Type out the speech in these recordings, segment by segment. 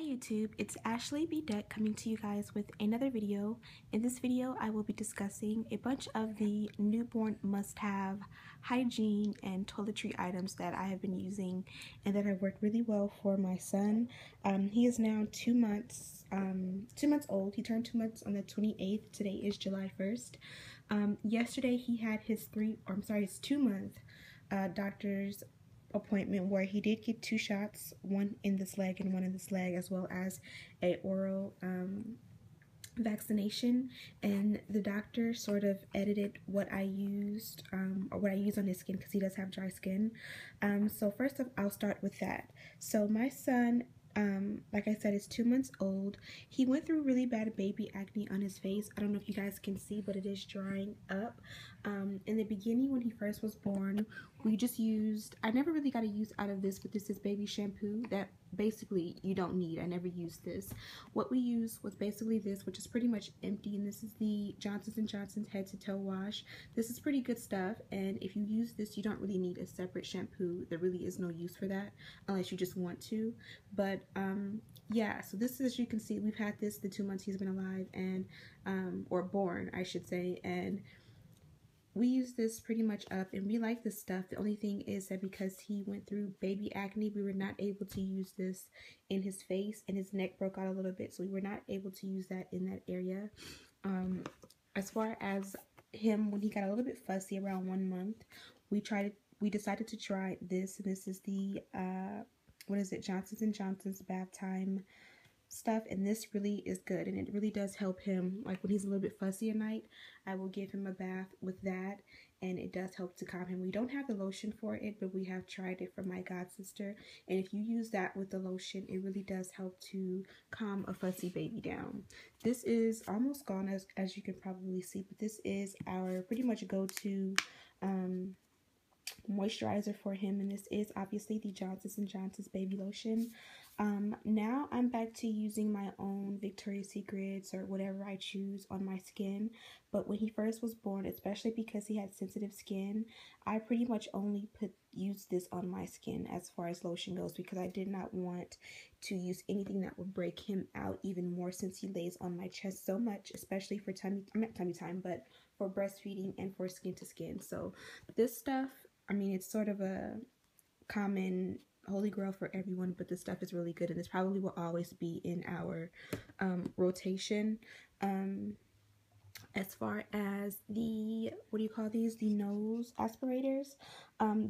YouTube, it's AshleyBedeck coming to you guys with another video. In this video, I will be discussing a bunch of the newborn must-have hygiene and toiletry items that I have been using and that have worked really well for my son. He is now 2 months, 2 months old. He turned 2 months on the 28th. Today is July 1st. Yesterday he had his 2-month doctor's appointment where he did get 2 shots, one in this leg and one in this leg, as well as a oral vaccination. And the doctor sort of edited what I used or what I use on his skin because he does have dry skin. So first off, I'll start with that. So my son, like I said, is 2 months old. He went through really bad baby acne on his face. I don't know if you guys can see, but it is drying up. In the beginning, when he first was born, we just used, I never really got a use out of this, but this is baby shampoo that basically you don't need. I never used this. What we used was basically this, which is pretty much empty, and this is the Johnson & Johnson's head to toe wash. This is pretty good stuff, and if you use this, you don't really need a separate shampoo. There really is no use for that unless you just want to. But yeah, so this is, as you can see, we've had this the 2 months he's been alive, and or born, I should say, and we use this pretty much up, and we like this stuff. The only thing is that because he went through baby acne, we were not able to use this in his face, and his neck broke out a little bit, so we were not able to use that in that area. As far as him, when he got a little bit fussy around 1 month, we decided to try this, and this is the what is it, Johnson & Johnson's bath time stuff, and this really is good, and it really does help him. Like when he's a little bit fussy at night, I will give him a bath with that, and it does help to calm him. We don't have the lotion for it, but we have tried it from my god sister, and if you use that with the lotion, it really does help to calm a fussy baby down. This is almost gone, as you can probably see, but this is our pretty much go-to moisturizer for him, and this is obviously the Johnson & Johnson's baby lotion. Now I'm back to using my own Victoria's Secrets or whatever I choose on my skin, but when he first was born, especially because he had sensitive skin, I pretty much only used this on my skin as far as lotion goes, because I did not want to use anything that would break him out even more, since he lays on my chest so much, especially for not tummy time, but for breastfeeding and for skin to skin. So this stuff, I mean, it's sort of a common holy grail for everyone, but this stuff is really good, and this probably will always be in our rotation. As far as the, what do you call these, the nose aspirators,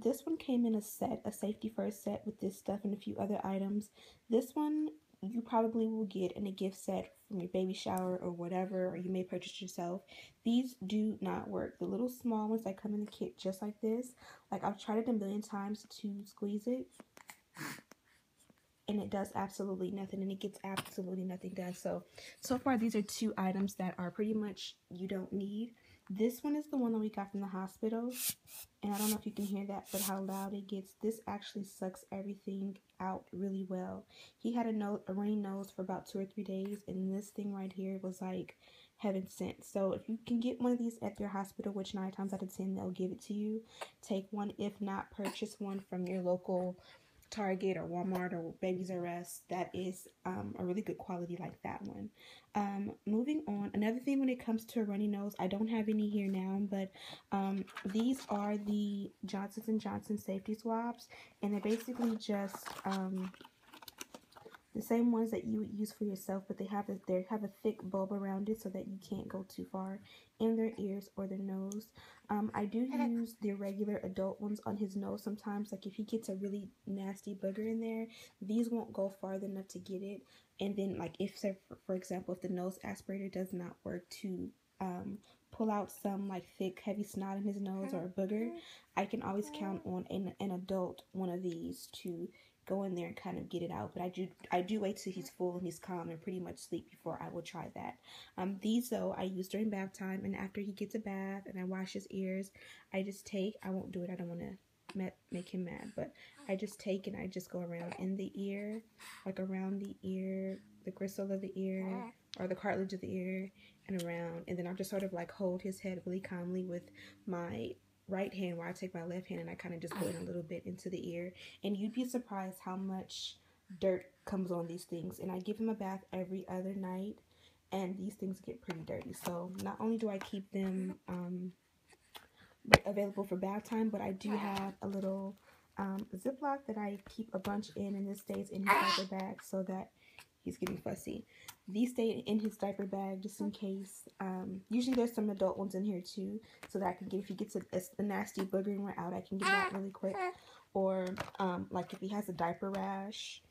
this one came in a set, a safety first set with this stuff and a few other items. This one you probably will get in a gift set from your baby shower or whatever, or you may purchase yourself. These do not work. The little small ones that come in the kit just like this, like I've tried it a million times to squeeze it, and it does absolutely nothing, and it gets absolutely nothing done. So far these are 2 items that are pretty much you don't need. This one is the one that we got from the hospital, and I don't know if you can hear that, but how loud it gets. This actually sucks everything out really well. He had a runny nose for about 2 or 3 days, and this thing right here was like heaven sent. So if you can get one of these at your hospital, which 9 times out of 10 they'll give it to you, take one. If not, purchase one from your local Target or Walmart or Babies R Us. That is a really good quality like that one. Moving on, another thing when it comes to a runny nose, I don't have any here now, but these are the Johnson & Johnson safety swabs, and they're basically just the same ones that you would use for yourself, but they have a thick bulb around it so that you can't go too far in their ears or their nose. I do use the regular adult ones on his nose sometimes. Like if he gets a really nasty booger in there, these won't go far enough to get it. And then, like if, for example, if the nose aspirator does not work to pull out some like thick heavy snot in his nose or a booger, I can always count on an adult one of these to go in there and kind of get it out. But I do wait till he's full and he's calm and pretty much sleep before I will try that. These though I use during bath time, and after he gets a bath and I wash his ears, I just take, I won't do it, I don't want to make him mad, but I just take and I just go around in the ear, like around the ear, the gristle of the ear or the cartilage of the ear, and around, and then I'll just sort of like hold his head really calmly with my right hand while I take my left hand and I kind of just go in a little bit into the ear, and you'd be surprised how much dirt comes on these things, and I give him a bath every other night, and these things get pretty dirty. So not only do I keep them available for bath time, but I do have a little Ziploc that I keep a bunch in, and this stays in his diaper bag so that he's getting fussy. These stay in his diaper bag just in case. Usually there's some adult ones in here too, so that I can get, if he gets a nasty boogering one out, I can get it out really quick. Or like if he has a diaper rash,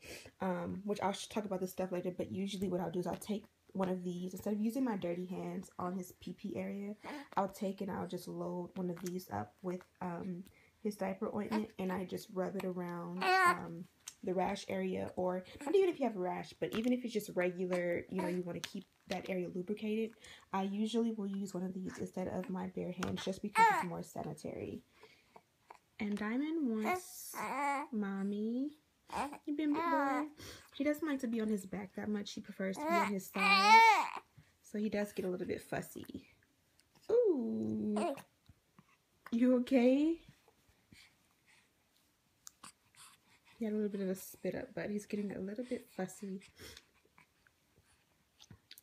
which I'll talk about this stuff later, but usually what I'll do is I'll take one of these, instead of using my dirty hands on his pee area, I'll take and I'll just load one of these up with his diaper ointment, and I just rub it around the rash area, or not even if you have a rash, but even if it's just regular, you know, you want to keep that area lubricated, I usually will use one of these instead of my bare hands, just because it's more sanitary. And Diamond wants mommy. You been big boy. He doesn't like to be on his back that much. He prefers to be on his side. So he does get a little bit fussy. Ooh. You okay? He had a little bit of a spit up, but he's getting a little bit fussy.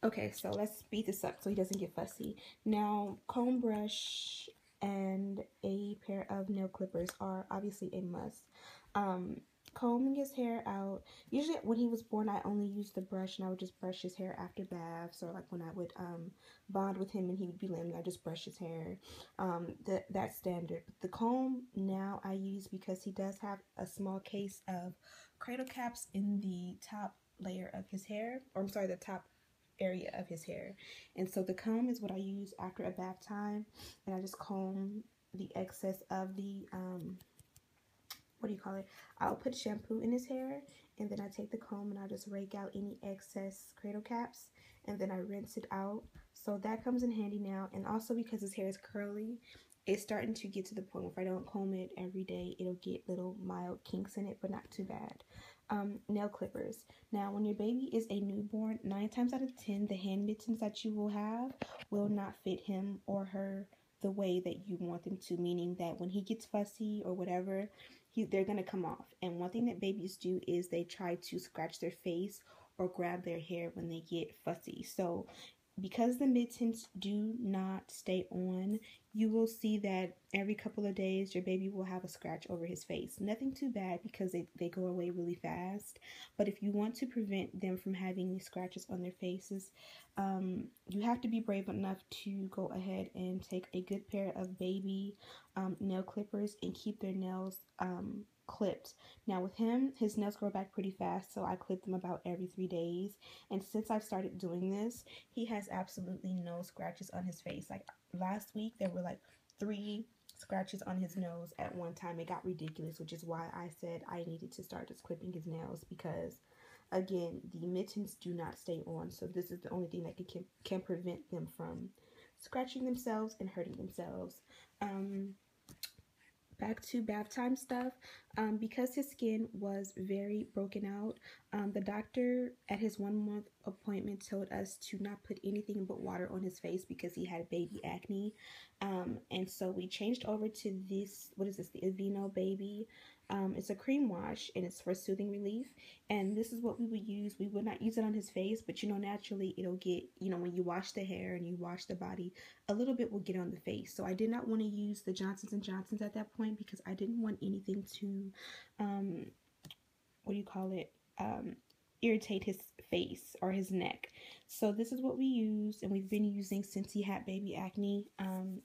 Okay, so let's speed this up so he doesn't get fussy. Now, comb brush and a pair of nail clippers are obviously a must. Combing his hair out, usually when he was born I only used the brush, and I would just brush his hair after baths, or like when I would bond with him and he would be lame, I just brush his hair. That's standard. But the comb now I use because he does have a small case of cradle caps in the top layer of his hair, or I'm sorry, the top area of his hair. And so the comb is what I use after a bath time, and I just comb the excess of the what do you call it? I'll put shampoo in his hair, and then I take the comb and I just rake out any excess cradle caps, and then I rinse it out. So that comes in handy now. And also because his hair is curly, it's starting to get to the point where if I don't comb it every day, it'll get little mild kinks in it, but not too bad. Nail clippers. Now, when your baby is a newborn, 9 times out of 10, the hand mittens that you will have will not fit him or her the way that you want them to, meaning that when he gets fussy or whatever, they're going to come off. And one thing that babies do is they try to scratch their face or grab their hair when they get fussy. So because the mittens do not stay on, you will see that every couple of days your baby will have a scratch over his face. Nothing too bad because they go away really fast. But if you want to prevent them from having these scratches on their faces, you have to be brave enough to go ahead and take a good pair of baby nail clippers and keep their nails clipped. Now with him, his nails grow back pretty fast, so I clip them about every 3 days. And since I've started doing this, he has absolutely no scratches on his face. Like last week, there were like 3 scratches on his nose at one time. It got ridiculous, which is why I said I needed to start just clipping his nails, because again, the mittens do not stay on, so this is the only thing that can prevent them from scratching themselves and hurting themselves. Back to bath time stuff. Because his skin was very broken out, the doctor at his 1-month appointment told us to not put anything but water on his face because he had baby acne. And so we changed over to this, what is this, the Aveeno Baby. It's a cream wash, and it's for soothing relief, and this is what we would use. We would not use it on his face, but you know, naturally it'll get, you know, when you wash the hair and you wash the body, a little bit will get on the face. So I did not want to use the Johnson's & Johnson's at that point because I didn't want anything to what do you call it, irritate his face or his neck. So this is what we use, and we've been using since he had baby acne.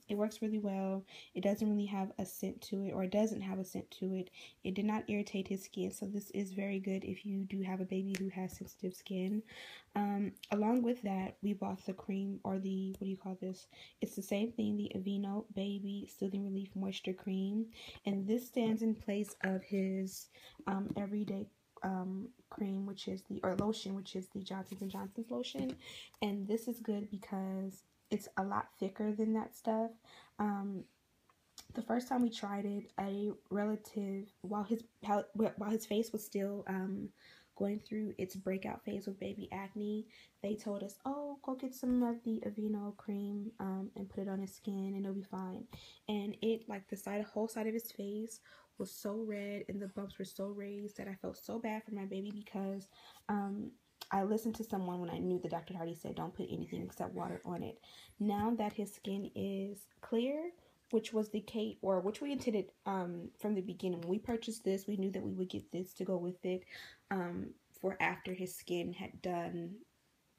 It works really well. It doesn't really have a scent to it, or it doesn't have a scent to it. It did not irritate his skin, so this is very good if you do have a baby who has sensitive skin. Along with that, we bought the cream, or the, what do you call this? It's the same thing, the Aveeno Baby Soothing Relief Moisture Cream, and this stands in place of his everyday cream, which is the, or lotion, which is the Johnson's & Johnson's lotion. And this is good because it's a lot thicker than that stuff. The first time we tried it, a relative, while his face was still going through its breakout phase with baby acne, they told us, oh, go get some of the Aveeno cream and put it on his skin and it'll be fine. And it, like, the whole side of his face was so red and the bumps were so raised that I felt so bad for my baby because I listened to someone when I knew the doctor already said don't put anything except water on it. Now that his skin is clear, which was the case, or which we intended from the beginning. When we purchased this, we knew that we would get this to go with it for after his skin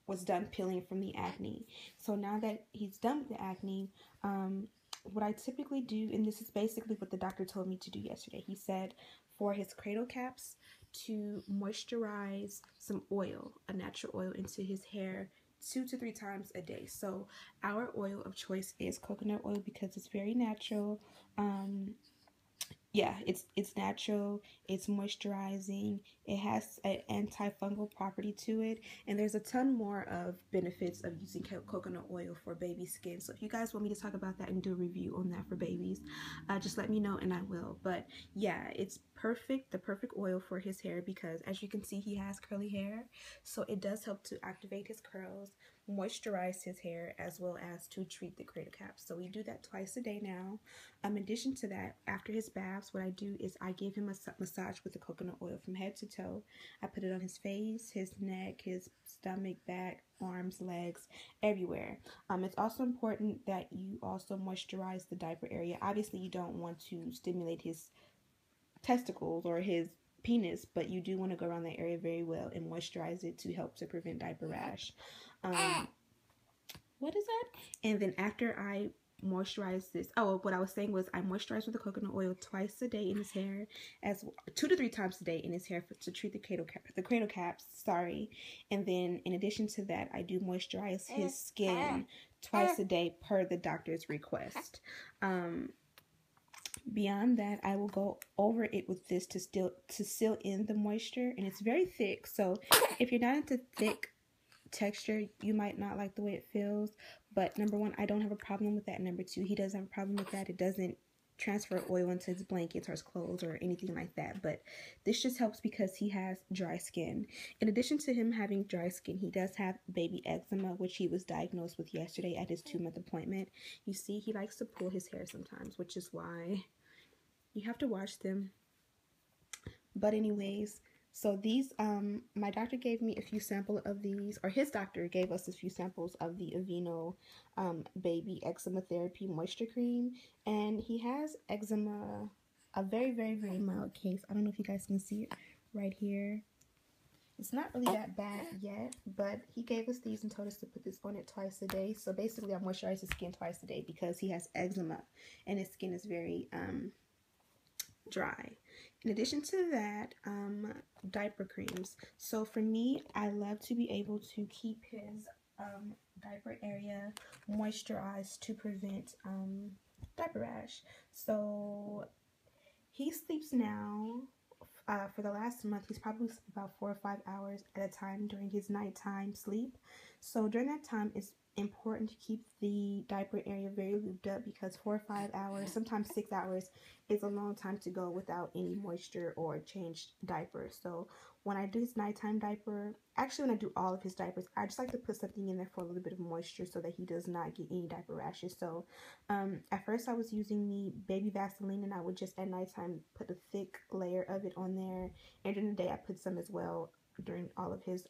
was done peeling from the acne. So now that he's done with the acne, what I typically do, and this is basically what the doctor told me to do yesterday. He said for his cradle caps to moisturize some oil, a natural oil, into his hair 2 to 3 times a day. So our oil of choice is coconut oil because it's very natural. Yeah, it's natural, it's moisturizing, it has an antifungal property to it, and there's a ton more of benefits of using coconut oil for baby skin. So if you guys want me to talk about that and do a review on that for babies, just let me know and I will. But yeah, it's perfect, the perfect oil for his hair because as you can see, he has curly hair, so it does help to activate his curls, moisturize his hair, as well as to treat the cradle caps. So we do that twice a day now. In addition to that, after his baths, what I do is I give him a massage with the coconut oil from head to toe. I put it on his face, his neck, his stomach, back, arms, legs, everywhere. It's also important that you also moisturize the diaper area. Obviously, you don't want to stimulate his testicles or his penis, but you do want to go around that area very well and moisturize it to help to prevent diaper rash. What is that? And then after I moisturize this, what I was saying was I moisturize with the coconut oil twice a day in his hair, as 2 to 3 times a day in his hair to treat the cradle caps, sorry. And then in addition to that, I do moisturize his skin twice a day per the doctor's request. Beyond that, I will go over it with this to seal in the moisture, and it's very thick. So if you're not into thick texture, you might not like the way it feels, but number one, I don't have a problem with that. Number two, he doesn't have a problem with that. It doesn't transfer oil into his blankets or his clothes or anything like that, but this just helps because he has dry skin. In addition to him having dry skin, he does have baby eczema, which he was diagnosed with yesterday at his 2-month appointment. You see, he likes to pull his hair sometimes, which is why you have to watch them. But anyways, so these, my doctor gave me a few samples of these, or his doctor gave us a few samples of the Aveeno Baby Eczema Therapy Moisture Cream, and he has eczema, a very, very, very mild case. I don't know if you guys can see it right here. It's not really that bad yet, but he gave us these and told us to put this on it twice a day. So basically, I moisturize his skin twice a day because he has eczema, and his skin is very dry. In addition to that, diaper creams. So for me, I love to be able to keep his diaper area moisturized to prevent diaper rash. So he sleeps now, for the last month, he's probably slept about 4 or 5 hours at a time during his nighttime sleep. So during that time, it's important to keep the diaper area very lubed up because 4 or 5 hours, sometimes 6 hours, is a long time to go without any moisture or changed diaper. So when I do his nighttime diaper, actually when I do all of his diapers, I just like to put something in there for a little bit of moisture so that he does not get any diaper rashes. So at first I was using the baby Vaseline, and I would just at nighttime put a thick layer of it on there, and during the day I put some as well during all of his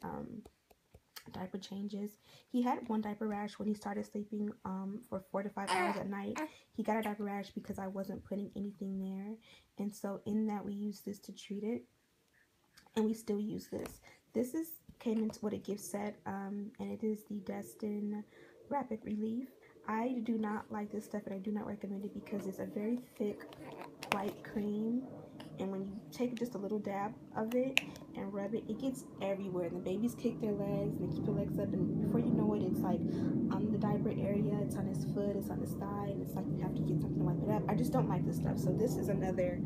diaper changes. He had one diaper rash when he started sleeping for 4 to 5 hours at night. He got a diaper rash because I wasn't putting anything there, and so in that we used this to treat it, and we still use this. This came into what a gift set, and it is the Destin Rapid Relief. I do not like this stuff, and I do not recommend it because it's a very thick white cream, and when you take just a little dab of it and rub it, it gets everywhere, and the babies kick their legs and they keep their legs up, and before you know it, it's like on the diaper area, it's on his foot, it's on his thigh, and it's like you have to get something to wipe it up. I just don't like this stuff, so this is another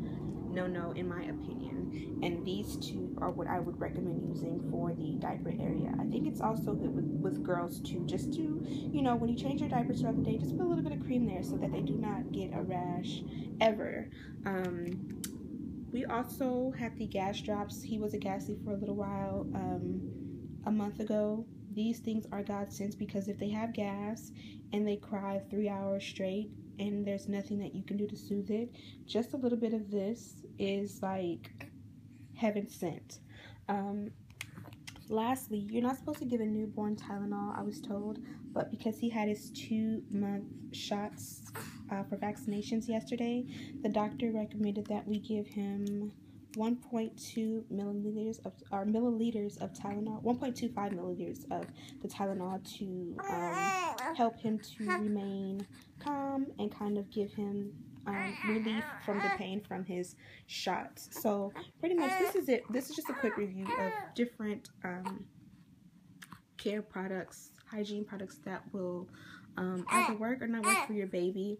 no in my opinion, and these two are what I would recommend using for the diaper area. I think it's also good with girls too, just to, you know, when you change your diapers throughout the day, just put a little bit of cream there so that they do not get a rash ever. We also had the gas drops. He was a gassy for a little while a month ago. These things are godsends because if they have gas and they cry 3 hours straight, and there's nothing that you can do to soothe it. Just a little bit of this is like heaven sent. Lastly, you're not supposed to give a newborn Tylenol, I was told, but because he had his 2-month shots for vaccinations yesterday, the doctor recommended that we give him 1.2 milliliters of Tylenol, 1.25 milliliters of the Tylenol to help him to remain calm and kind of give him relief from the pain from his shots. So pretty much this is it. This is just a quick review of different care products, hygiene products that will either work or not work for your baby.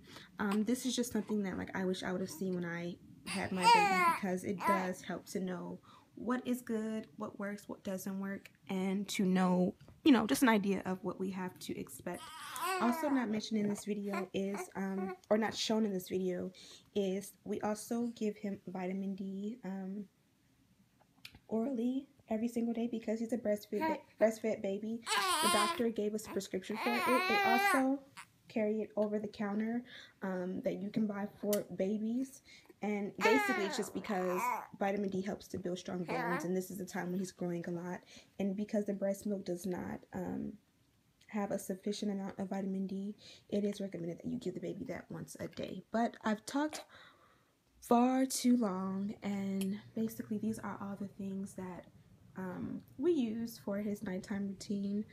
This is just something that like I wish I would have seen when I had my baby, because it does help to know what is good, what works, what doesn't work, and to know, you know, just an idea of what we have to expect. Also not mentioned in this video is, or not shown in this video, is we also give him vitamin D orally every single day because he's a breastfed baby. The doctor gave us a prescription for it. They also carry it over the counter that you can buy for babies. And basically it's just because vitamin D helps to build strong bones, and this is the time when he's growing a lot. And because the breast milk does not have a sufficient amount of vitamin D, it is recommended that you give the baby that once a day. But I've talked far too long, and basically these are all the things that we use for his nighttime routine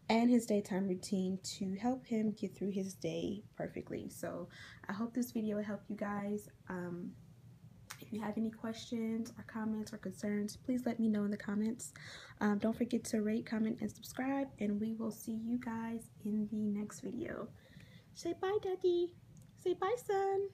and his daytime routine to help him get through his day perfectly. So I hope this video will help you guys. If you have any questions or comments or concerns, please let me know in the comments. Don't forget to rate, comment, and subscribe, and we will see you guys in the next video. Say bye, Daddy. Say bye, son.